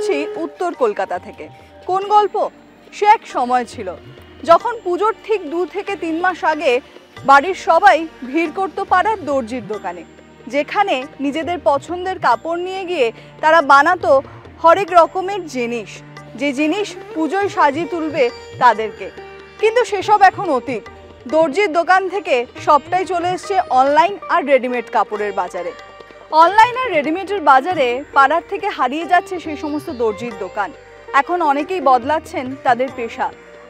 করছি উত্তর কলকাতা থেকে। কোন গল্প? সে এক সময় ছিল যখন পুজোর ঠিক 2 থেকে 3 মাস আগে বাড়ির সবাই ভিড় করত পাড়ার দর্জির দোকানে, যেখানে নিজেদের পছন্দের কাপড় নিয়ে গিয়ে তারা বানাতো হরেক রকমের জিনিস, যে জিনিস পুজোয় সাজিয়ে তুলবে তাদেরকে। কিন্তু সেসব এখন অতীত। দর্জির দোকান থেকে সবটাই চলে এসছে অনলাইন আর রেডিমেড কাপড়ের বাজারে। অনলাইন আর রেডিমেডের বাজারে পাড়ার থেকে হারিয়ে যাচ্ছে সেই সমস্ত দর্জির দোকান। এখন অনেকেই বদলাচ্ছেন তাদের পেশা,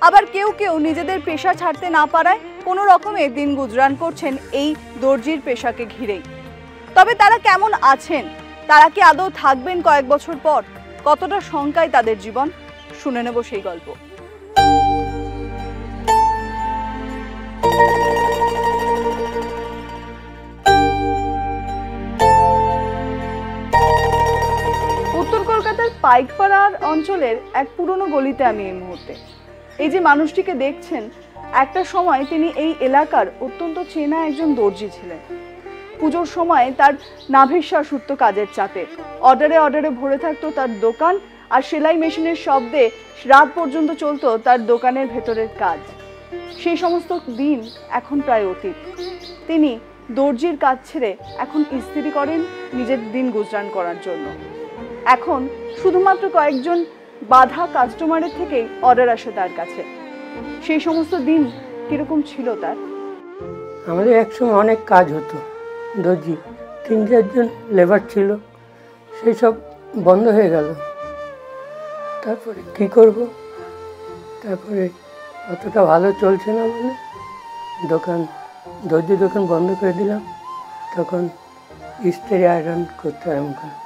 আবার কেউ কেউ নিজেদের পেশা ছাড়তে না পারায় কোনো রকমে দিন গুজরান করছেন এই দর্জির পেশাকে ঘিরেই। তবে তারা কেমন আছেন? তারা কি আদৌ থাকবেন কয়েক বছর পর? কতটা শঙ্কায় তাদের জীবন? শুনে নেব সেই গল্প। উত্তর কলকাতার পাইকপাড়ার অঞ্চলের এক পুরনো গলিতে আমি এই মুহূর্তে। এই যে মানুষটিকে দেখছেন, একটা সময় তিনি এই এলাকার অত্যন্ত চেনা একজন দর্জি ছিলেন। পুজোর সময় তার নাভিশ্বাস উঠত কাজের চাপে, অর্ডারে অর্ডারে ভরে থাকতো তার দোকান, আর সেলাই মেশিনের শব্দে রাত পর্যন্ত চলতো তার দোকানের ভেতরের কাজ। সেই সমস্ত দিন এখন প্রায় অতীত। তিনি দর্জির কাজ ছেড়ে এখন ইস্ত্রি করেন নিজের দিন গুজরান করার জন্য। এখন শুধুমাত্র কয়েকজন বাধা কাস্টমারের থেকেই অর্ডার আসে তার কাছে। সেই সমস্ত দিন কিরকম ছিল তার? আমাদের একসময় অনেক কাজ হতো, দর্জি 3-4 জন লেবার ছিল, সেই সব বন্ধ হয়ে গেল। তারপরে কি করব? তারপরে অতটা ভালো চলছে না বলে দর্জি দোকান বন্ধ করে দিলাম। তখন ইস্ত্রি আয়রন করতে আরম্ভ করলাম।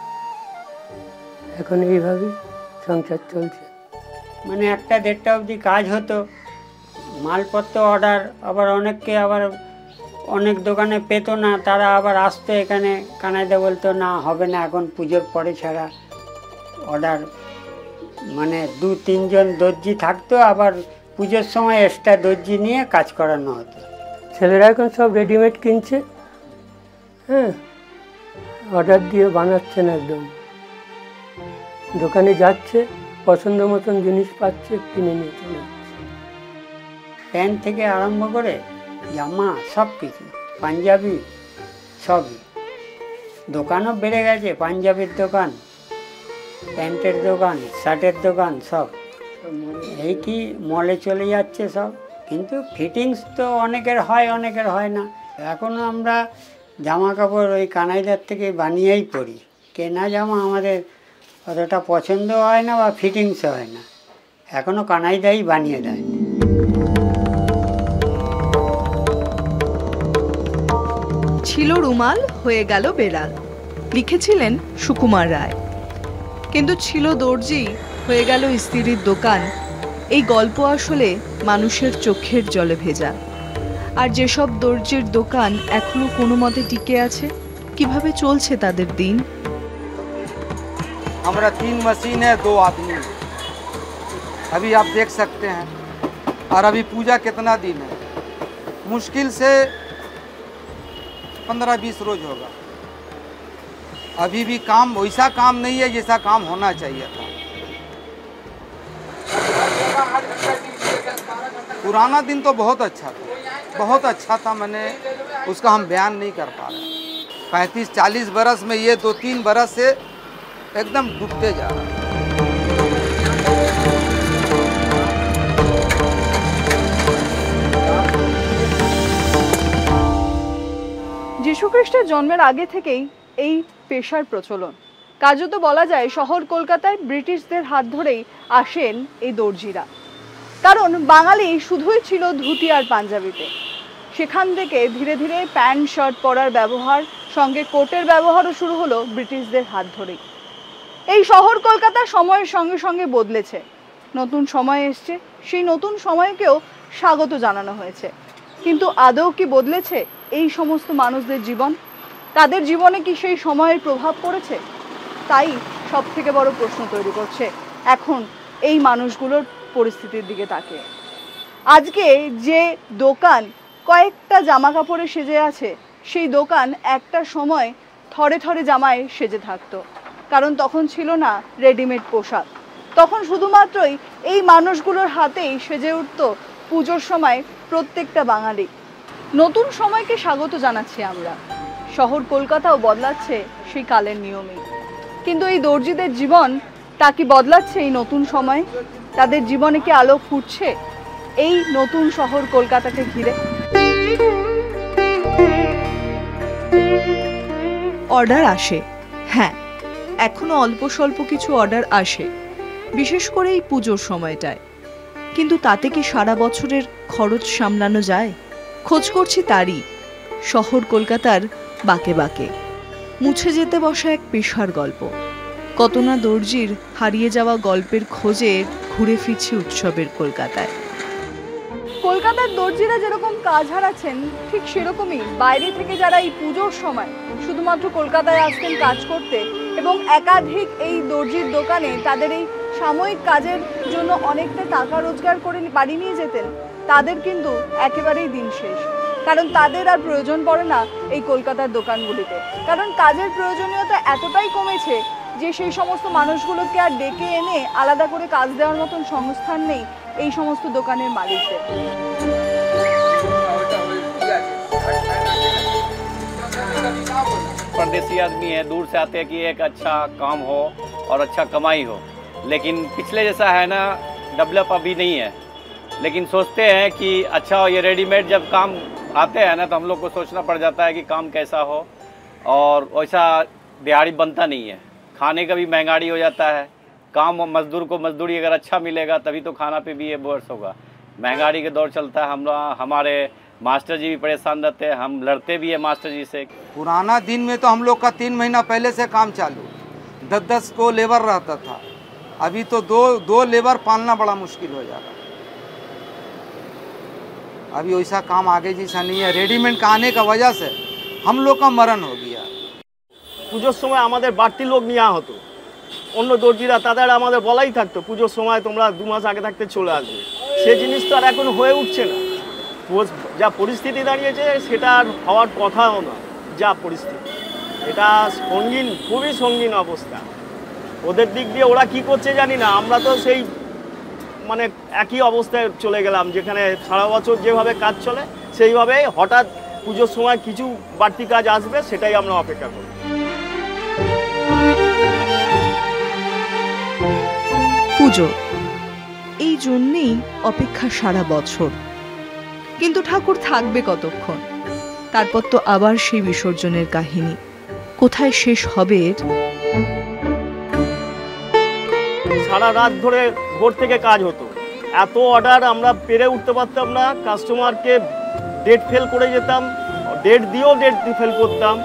এখন এইভাবেই সংসার চলছে। মানে 1টা-1:30 অবধি কাজ হতো, মালপত্র অর্ডার, আবার অনেককে আবার অনেক দোকানে পেতো না, তারা আবার আসতো এখানে, কানাইদা বলতো না হবে না এখন পুজোর পরে ছাড়া অর্ডার। মানে 2-3 জন দর্জি থাকতো, আবার পুজোর সময় এক্সট্রা দর্জি নিয়ে কাজ করানো হতো। ছেলেরা এখন সব রেডিমেড কিনছে, হ্যাঁ, অর্ডার দিয়ে বানাচ্ছে না, একদম দোকানে যাচ্ছে, পছন্দ মতন জিনিস পাচ্ছে, কিনে নিয়ে চলে যাচ্ছে। প্যান্ট থেকে আরম্ভ করে জামা সব কিছু, পাঞ্জাবি সবই। দোকানও বেড়ে গেছে, পাঞ্জাবির দোকান, প্যান্টের দোকান, শার্টের দোকান, সব এই কি মলে চলে যাচ্ছে সব। কিন্তু ফিটিংস তো অনেকের হয়, অনেকের হয় না। এখনও আমরা জামা কাপড় ওই কানাইদার থেকে বানিয়েই পরি। কেনা জামা আমাদের অতটা পছন্দ হয় না বা ফিটিংস হয় না, এখনও কানাইদাই বানিয়ে দেয়। ছিল রুমাল, হয়ে গেল বেড়াল, লিখেছিলেন সুকুমার রায়। কিন্তু ছিল দর্জি, হয়ে গেল ইস্ত্রির দোকান। এই গল্প আসলে মানুষের চোখের জলে ভেজা। আর যেসব দর্জির দোকান এখনো কোনো মতে টিকে আছে, কিভাবে চলছে তাদের দিন? हमारा 3 मशीन है, 2 आदमी है। अभी आप देख सकते हैं। और अभी पूजा कितना दिन है, मुश्किल से 15-20 रोज होगा। अभी भी काम वैसा काम नहीं है जैसा काम होना चाहिए था। पुराना दिन तो बहुत अच्छा था, बहुत अच्छा था। मैंने उसका हम बयान नहीं कर पा रहे। 35-40 बरस में ये 2-3 बरस से एकदम डूबते जा रहा है। যীশুখ্রিস্টের জন্মের আগে থেকেই এই পেশার প্রচলন। কার্যত বলা যায় শহর কলকাতায় ব্রিটিশদের হাত ধরেই আসেন এই দর্জিরা। কারণ বাঙালি শুধুই ছিল ধুতি আর পাঞ্জাবিতে। সেখান থেকে ধীরে ধীরে প্যান্ট শার্ট পরার ব্যবহার, সঙ্গে কোটের ব্যবহারও শুরু হলো ব্রিটিশদের হাত ধরেই। এই শহর কলকাতা সময়ের সঙ্গে সঙ্গে বদলেছে, নতুন সময় এসছে, সেই নতুন সময়কেও স্বাগত জানানো হয়েছে। কিন্তু আদৌ কি বদলেছে এই সমস্ত মানুষদের জীবন? তাদের জীবনে কি সেই সময়ের প্রভাব পড়েছে? তাই সব থেকে বড় প্রশ্ন তৈরি করছে এখন এই মানুষগুলোর পরিস্থিতির দিকে তাকিয়ে। আজকে যে দোকান কয়েকটা জামা কাপড়ে সেজে আছে, সেই দোকান একটা সময় থরে থরে জামায় সেজে থাকতো। কারণ তখন ছিল না রেডিমেড পোশাক। তখন শুধুমাত্রই এই মানুষগুলোর হাতেই সেজে উঠত পুজোর সময় প্রত্যেকটা বাঙালি। নতুন সময়কে স্বাগত জানাচ্ছি আমরা। শহর কলকাতাও বদলাচ্ছে সেই কালের নিয়মে, কিন্তু এই দর্জিদের জীবন তা কি বদলাচ্ছে এই নতুন সময়ে? তাদের জীবনে কি আলো ফুটছে এই নতুন শহর কলকাতাকে ঘিরে? অর্ডার আসে, হ্যাঁ, এখনো অল্প স্বল্প কিছু অর্ডার আসে, বিশেষ করে এই পুজোর সময়টায়। কিন্তু তাতে কি সারা বছরের খরচ সামলানো যায়? খোঁজ করছি তারই, শহর কলকাতার বাঁকে বাঁকে। মুছে যেতে বসা এক পেশার গল্প। কত না দর্জির হারিয়ে যাওয়া গল্পের খোঁজে ঘুরে ফিরছি উৎসবের কলকাতায়। কলকাতার দর্জিরা যেরকম কাজ হারাচ্ছেন, ঠিক সেরকমই বাইরে থেকে যারা এই পুজোর সময় শুধুমাত্র কলকাতায় আসতেন কাজ করতে এবং একাধিক এই দর্জির দোকানে তাদের এই সাময়িক কাজের জন্য অনেকটা টাকা রোজগার করে বাড়ি নিয়ে যেতেন, তাদের কিন্তু একেবারেই দিন শেষ। কারণ তাদের আর প্রয়োজন পড়ে না এই কলকাতার দোকানগুলিতে, কারণ কাজের প্রয়োজনীয়তা এতটাই কমেছে যে সেই সমস্ত মানুষগুলোকে আর ডেকে এনে আলাদা করে কাজ দেওয়ার মতন সংস্থান নেই এই সমস্ত দোকানের মালিকদের। परदेसी आदमी है, दूर से आते हैं कि एक अच्छा काम हो और अच्छा कमाई हो, लेकिन पिछले जैसा है ना, डेवलप अभी नहीं है। लेकिन सोचते हैं कि अच्छा ये रेडीमेड जब काम आते हैं ना तो हम लोग को सोचना पड़ जाता है कि काम कैसा हो, और वैसा दिहाड़ी बनता नहीं है। खाने का भी महंगाई हो जाता है। काम मजदूर को मजदूरी अगर अच्छा मिलेगा तभी तो खाना पे भी ये बोर्स होगा। महंगाई के दौर चलता है, हमारे मास्टर जी भी परेशान रहते हैं, हम लड़ते भी है मास्टर जी से। पुराना दिन में तो हम लोग का 3 महीना पहले से काम चालू, 10-10 को लेबर रहता था। अभी तो दो लेबर पालना बड़ा मुश्किल हो जाता है। अभी वैसा काम आगे जैसा नहीं है। रेडीमेड का आने का वजह से हम लोग का मरण हो गया। পুজোর সময় আমাদের বাড়তি লোক নেওয়া হতো, অন্য দর্জিরা তাদের আমাদের বলাই থাকতো পুজোর সময় তোমরা 2 মাস আগে থাকতে চলে আসবে। সেই জিনিস তো আর এখন হয়ে উঠছে না। যা পরিস্থিতি দাঁড়িয়েছে সেটা আর হওয়ার কথাও না। যা পরিস্থিতি, এটা সঙ্গীন, খুবই সঙ্গীন অবস্থা। ওদের দিক দিয়ে ওরা কি করছে জানি না, আমরা তো সেই মানে একই অবস্থায় চলে গেলাম, যেখানে সারা বছর যেভাবে কাজ চলে সেইভাবে হঠাৎ পুজোর সময় কিছু বাড়তি কাজ আসবে, সেটাই আমরা অপেক্ষা করি। পুজো, এই জন্যেই অপেক্ষা সারা বছর। কিন্তু ঠাকুর থাকবে কতক্ষণ? তারপর তো আবার সেই বিসর্জনের কাহিনী। কোথায় শেষ হবে এর? সারা রাত ধরে ভোর থেকে কাজ হতো, এত অর্ডার আমরা পেরে উঠতে পারতাম না। কাস্টমারকে ডেট ফেল করে যেতাম, ডেট দিয়েও ডেট ফেল করতাম।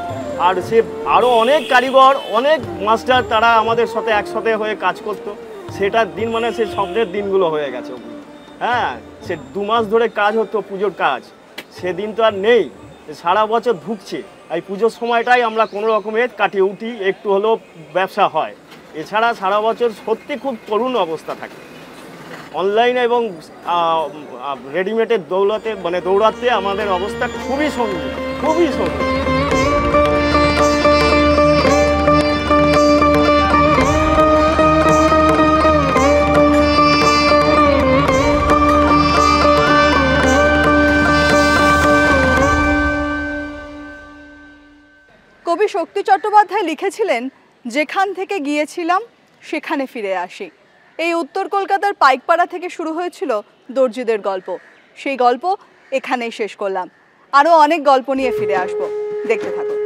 আর সে আরও অনেক কারিগর, অনেক মাস্টার, তারা আমাদের সাথে একসাথে হয়ে কাজ করতো। সেটার দিন মানে সে স্বপ্নের দিনগুলো হয়ে গেছে। হ্যাঁ, সে 2 মাস ধরে কাজ হতো পুজোর কাজ, সেদিন তো আর নেই। সারা বছর ঢুকছে, এই পুজোর সময়টাই আমরা কোনো রকমের কাটিয়ে উঠি, একটু হলেও ব্যবসা হয়। এছাড়া সারা বছর সত্যি খুব করুণ অবস্থা থাকে। অনলাইন এবং রেডিমেডের দৌড়াতে আমাদের অবস্থা খুবই সঙ্গীন, খুবই সঙ্গীন। কবি শক্তি চট্টোপাধ্যায় লিখেছিলেন, যেখান থেকে গিয়েছিলাম সেখানে ফিরে আসি। এই উত্তর কলকাতার পাইকপাড়া থেকে শুরু হয়েছিল দর্জিদের গল্প। সেই গল্প এখানেই শেষ করলাম। আরও অনেক গল্প নিয়ে ফিরে আসবো, দেখতে থাকুন।